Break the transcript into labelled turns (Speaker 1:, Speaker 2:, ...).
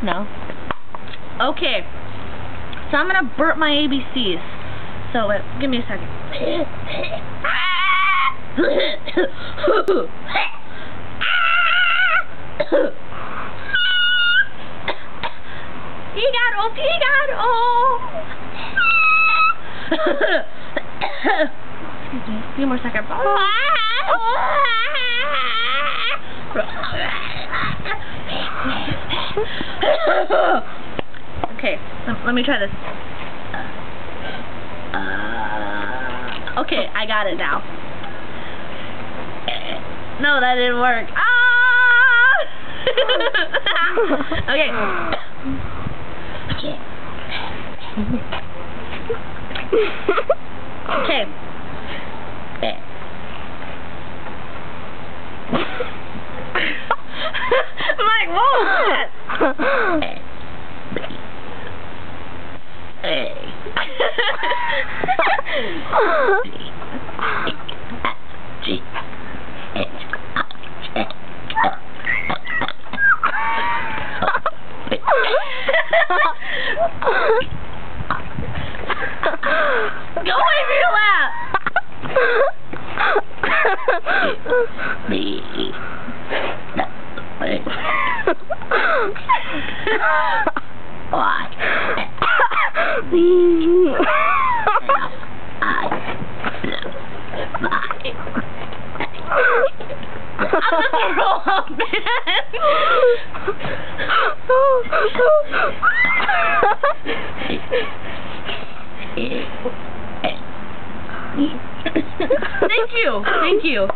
Speaker 1: No. Okay. So I'm gonna burp my ABCs. So give me a second. Figaro, Figaro. Excuse me. A few more seconds. Okay, let me try this. Okay, I got it now. No, that didn't work. Okay. Okay. I'm like, whoa, shit. Go away from your lap. Why? I'm gonna roll up, man. Thank you. Thank you.